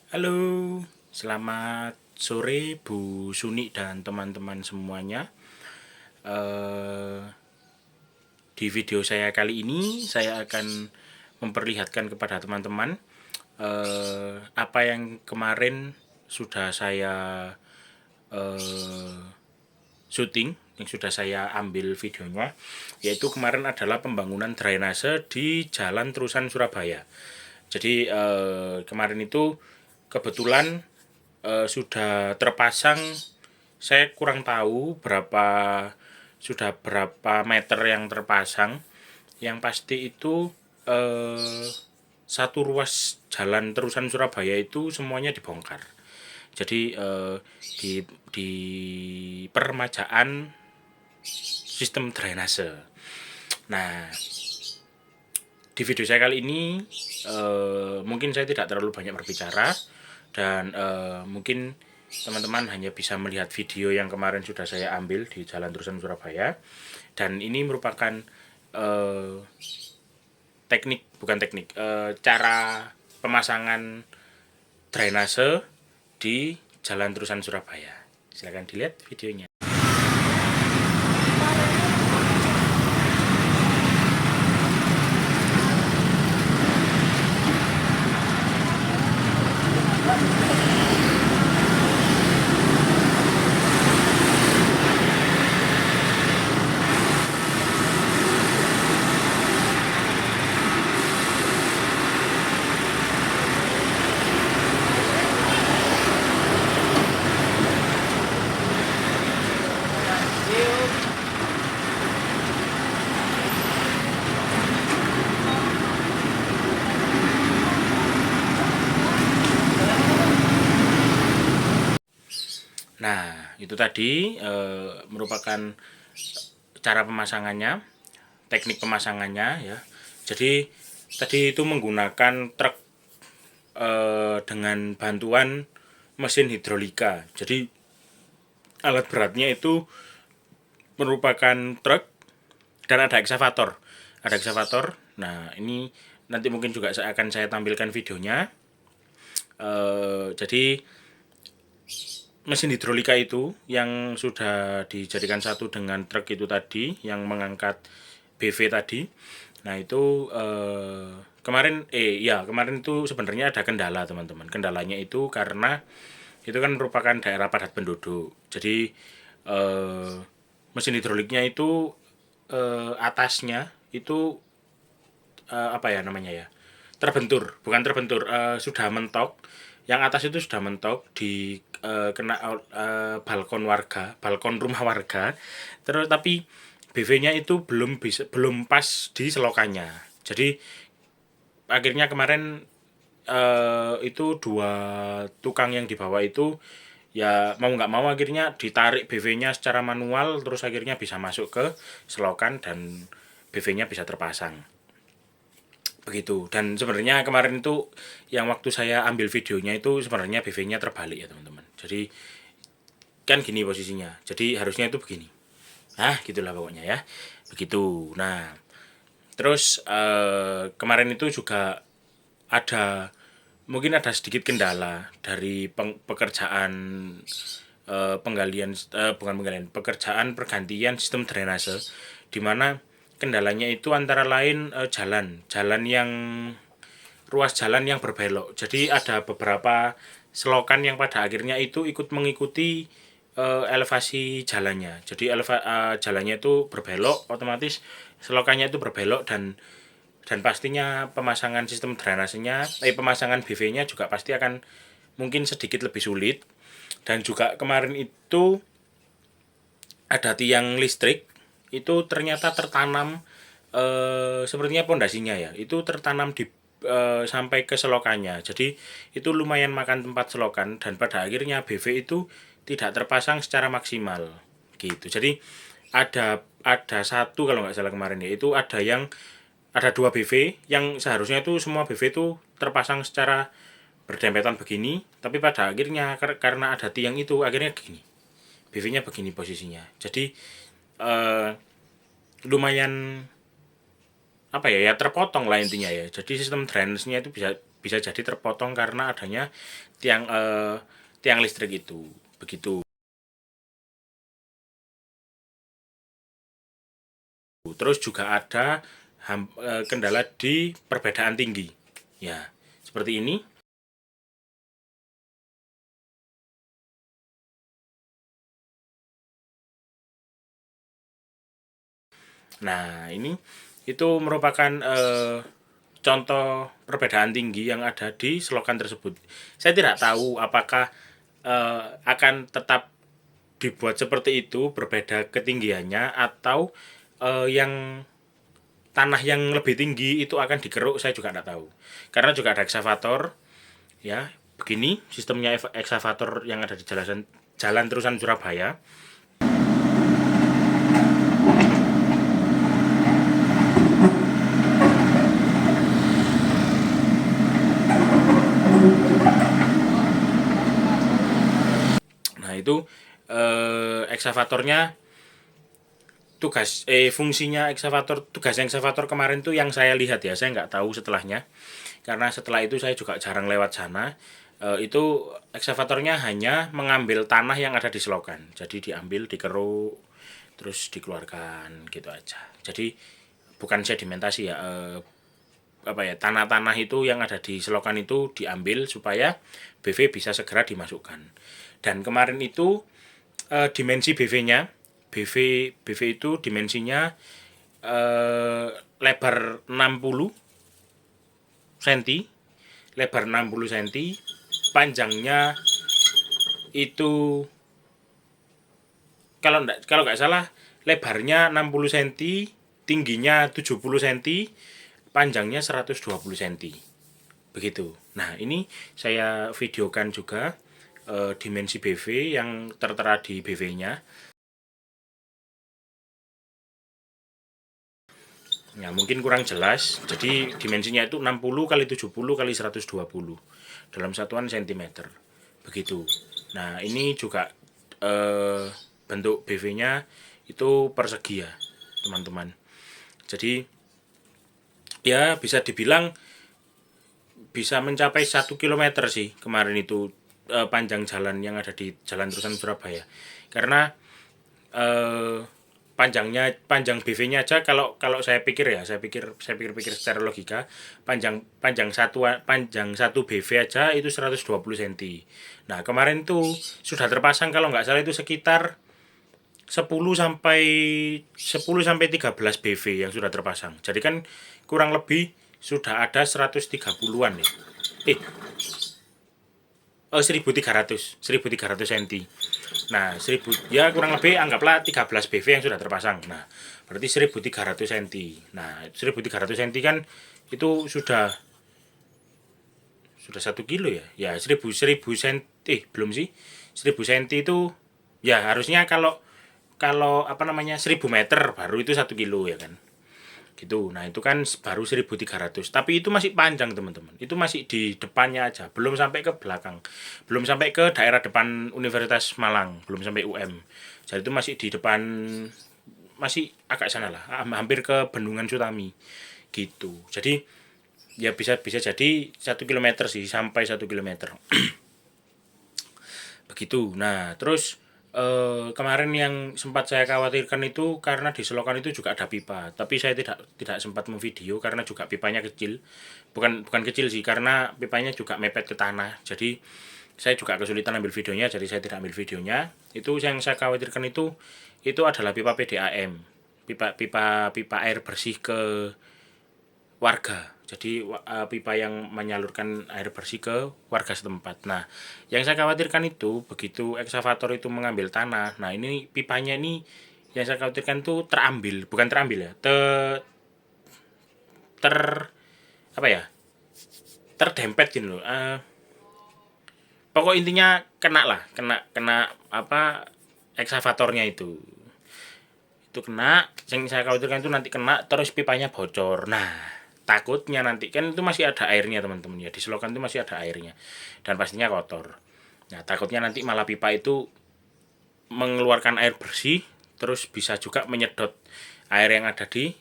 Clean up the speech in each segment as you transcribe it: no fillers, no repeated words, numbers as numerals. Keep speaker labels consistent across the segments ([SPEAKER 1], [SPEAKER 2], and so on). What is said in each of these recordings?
[SPEAKER 1] Halo, selamat sore Bu Suni dan teman-teman semuanya. Eh, di video saya kali ini saya akan memperlihatkan kepada teman-teman apa yang kemarin sudah saya eh, syuting, yang sudah saya ambil videonya, yaitu kemarin adalah pembangunan drainase di Jalan Terusan Surabaya. Jadi kemarin itu kebetulan sudah terpasang, saya kurang tahu berapa meter yang terpasang. Yang pasti itu satu ruas jalan Terusan Surabaya itu semuanya dibongkar. Jadi di permajaan sistem drainase. Nah, di video saya kali ini mungkin saya tidak terlalu banyak berbicara, dan mungkin teman-teman hanya bisa melihat video yang kemarin sudah saya ambil di Jalan Terusan Surabaya. Dan ini merupakan cara pemasangan drainase di Jalan Terusan Surabaya. Silakan dilihat videonya. Nah, itu tadi merupakan cara pemasangannya, teknik pemasangannya ya. Jadi tadi itu menggunakan truk dengan bantuan mesin hidrolika. Jadi alat beratnya itu merupakan truk dan ada eksavator. Ada eksavator. Nah, ini nanti mungkin juga akan saya tampilkan videonya. Jadi mesin hidrolika itu yang sudah dijadikan satu dengan truk itu tadi, yang mengangkat BV tadi. Nah, itu kemarin itu sebenarnya ada kendala, teman-teman. Kendalanya itu karena itu kan merupakan daerah padat penduduk. Jadi mesin hidroliknya itu atasnya itu apa ya namanya ya, terbentur, bukan terbentur, sudah mentok. Yang atas itu sudah mentok di kena balkon warga, balkon rumah warga. Terus tapi BV-nya itu belum pas di selokannya. Jadi akhirnya kemarin itu dua tukang yang dibawa itu ya mau nggak mau akhirnya ditarik BV-nya secara manual, terus akhirnya bisa masuk ke selokan dan BV-nya bisa terpasang begitu. Dan sebenarnya kemarin itu yang waktu saya ambil videonya itu sebenarnya BV-nya terbalik ya teman-teman. Jadi kan gini posisinya, jadi harusnya itu begini, gitulah pokoknya ya, begitu. Nah, terus kemarin itu juga ada, mungkin ada sedikit kendala dari pekerjaan penggalian, bukan penggalian, pekerjaan pergantian sistem drainase, di mana kendalanya itu antara lain jalan yang ruas jalan yang berbelok. Jadi ada beberapa selokan yang pada akhirnya itu ikut mengikuti elevasi jalannya. Jadi jalannya itu berbelok, otomatis selokannya itu berbelok, dan pastinya pemasangan sistem drainasenya, pemasangan BV-nya juga pasti akan mungkin sedikit lebih sulit. Dan juga kemarin itu ada tiang listrik itu ternyata tertanam, sepertinya pondasinya ya itu tertanam di sampai ke selokannya. Jadi itu lumayan makan tempat selokan, dan pada akhirnya BV itu tidak terpasang secara maksimal gitu. Jadi ada satu, kalau nggak salah kemarin ya, itu ada dua BV yang seharusnya itu semua BV itu terpasang secara berdempetan begini, tapi pada akhirnya karena ada tiang itu akhirnya begini, BV-nya begini posisinya. Jadi lumayan apa ya, terpotong lah intinya ya. Jadi sistem drainase-nya itu bisa bisa jadi terpotong karena adanya tiang listrik itu. Begitu. Terus juga ada kendala di perbedaan tinggi. Ya, seperti ini. Nah, ini itu merupakan contoh perbedaan tinggi yang ada di selokan tersebut. Saya tidak tahu apakah akan tetap dibuat seperti itu, berbeda ketinggiannya, atau yang tanah yang lebih tinggi itu akan dikeruk, saya juga tidak tahu. Karena juga ada eksavator, ya. Begini sistemnya eksavator yang ada di jalan terusan Surabaya. Nah, itu eksavatornya fungsinya tugasnya eksavator kemarin tuh yang saya lihat ya, saya nggak tahu setelahnya, karena setelah itu saya juga jarang lewat sana. Itu eksavatornya hanya mengambil tanah yang ada di selokan, jadi diambil, dikeruk, terus dikeluarkan gitu aja. Jadi bukan sedimentasi ya, apa ya, tanah-tanah itu yang ada di selokan itu diambil supaya BV bisa segera dimasukkan. Dan kemarin itu dimensi BV itu dimensinya lebar 60 cm, lebar 60 cm, panjangnya itu kalau nggak salah lebarnya 60 cm, tingginya 70 cm, panjangnya 120 cm. Begitu. Nah, ini saya videokan juga dimensi BV yang tertera di BV-nya. Ya, mungkin kurang jelas. Jadi dimensinya itu 60 kali 70 kali 120 dalam satuan cm. Begitu. Nah, ini juga bentuk BV-nya itu persegi ya, teman-teman. Jadi ya bisa dibilang bisa mencapai 1 km sih kemarin itu panjang jalan yang ada di Jalan Terusan Surabaya. Karena panjang BV-nya aja, kalau saya pikir ya, saya pikir secara logika, panjang satu BV aja itu 120 cm. Nah, kemarin tuh sudah terpasang kalau nggak salah itu sekitar 10 sampai 13 BV yang sudah terpasang. Jadi kan kurang lebih sudah ada 130-an ya. 1300 cm. Nah, 1000 ya kurang lebih anggaplah 13 BV yang sudah terpasang. Nah, berarti 1300 cm. Nah, 1300 cm kan itu sudah 1 kilo ya. Ya, 1000 cm belum sih. 1000 cm itu ya harusnya kalau apa namanya 1000 meter baru itu 1 kilo ya kan. Gitu. Nah, itu kan baru 1300. Tapi itu masih panjang, teman-teman. Itu masih di depannya aja, belum sampai ke belakang. Belum sampai ke daerah depan Universitas Malang, belum sampai UM. Jadi itu masih di depan, masih agak sana lah, hampir ke Bendungan Sutami. Gitu. Jadi ya bisa bisa jadi 1 km sih, sampai 1 km. Begitu. Nah, terus kemarin yang sempat saya khawatirkan itu karena di selokan itu juga ada pipa, tapi saya tidak sempat memvideo karena juga pipanya kecil. Bukan kecil sih, karena pipanya juga mepet ke tanah. Jadi saya juga kesulitan ambil videonya, jadi saya tidak ambil videonya. Itu yang saya khawatirkan itu adalah pipa PDAM. Pipa air bersih ke warga. Jadi pipa yang menyalurkan air bersih ke warga setempat. Nah, yang saya khawatirkan itu begitu eksavator itu mengambil tanah. Nah, ini pipanya ini yang saya khawatirkan itu terambil, bukan terambil ya. Ter apa ya? Terdempet gitu loh. Pokok intinya kena lah, kena apa, eksavatornya itu. Itu kena, yang saya khawatirkan itu nanti kena terus pipanya bocor. Nah, takutnya nanti kan itu masih ada airnya, teman-teman ya, di selokan itu masih ada airnya dan pastinya kotor. Nah, takutnya nanti malah pipa itu mengeluarkan air bersih, terus bisa juga menyedot air yang ada di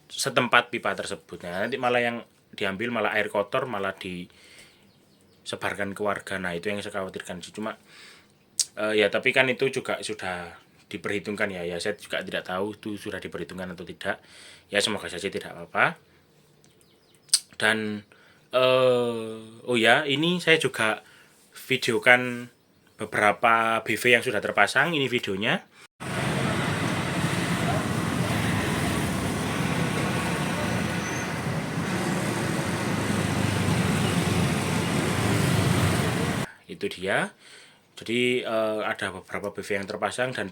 [SPEAKER 1] setempat pipa tersebut. Nah, nanti malah yang diambil malah air kotor malah disebarkan ke warga. Nah itu yang saya khawatirkan sih. Cuma ya tapi kan itu juga sudah diperhitungkan ya. Ya saya juga tidak tahu itu sudah diperhitungkan atau tidak. Ya semoga saja tidak apa-apa. Dan oh ya ini saya juga videokan beberapa BV yang sudah terpasang. Ini videonya. Itu dia. Jadi ada beberapa BV yang terpasang dan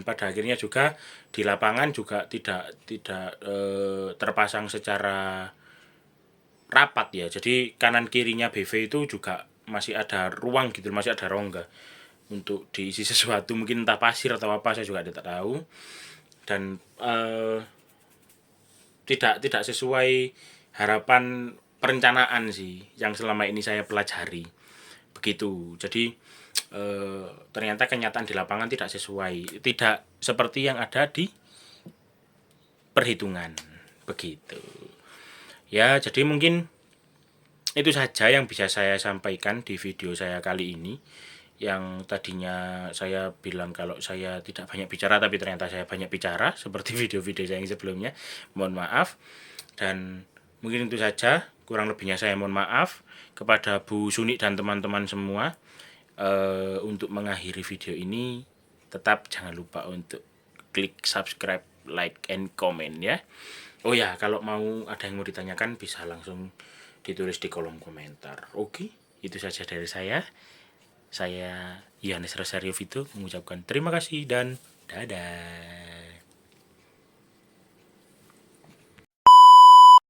[SPEAKER 1] pada akhirnya juga di lapangan juga tidak terpasang secara rapat ya. Jadi kanan kirinya BV itu juga masih ada ruang gitu, masih ada rongga untuk diisi sesuatu, mungkin entah pasir atau apa, saya juga tidak tahu. Dan tidak sesuai harapan perencanaan sih yang selama ini saya pelajari. Begitu. Jadi ternyata kenyataan di lapangan tidak sesuai, tidak seperti yang ada di perhitungan. Begitu. Ya, jadi mungkin itu saja yang bisa saya sampaikan di video saya kali ini. Yang tadinya saya bilang kalau saya tidak banyak bicara, tapi ternyata saya banyak bicara seperti video-video saya yang sebelumnya. Mohon maaf. Dan mungkin itu saja, kurang lebihnya saya mohon maaf kepada Bu Suni dan teman-teman semua. Untuk mengakhiri video ini, tetap jangan lupa untuk klik subscribe, like, and comment ya. Oh ya, kalau mau ada yang mau ditanyakan bisa langsung ditulis di kolom komentar. Oke, itu saja dari saya. Saya Yohanes Rosario Vito mengucapkan terima kasih dan dadah.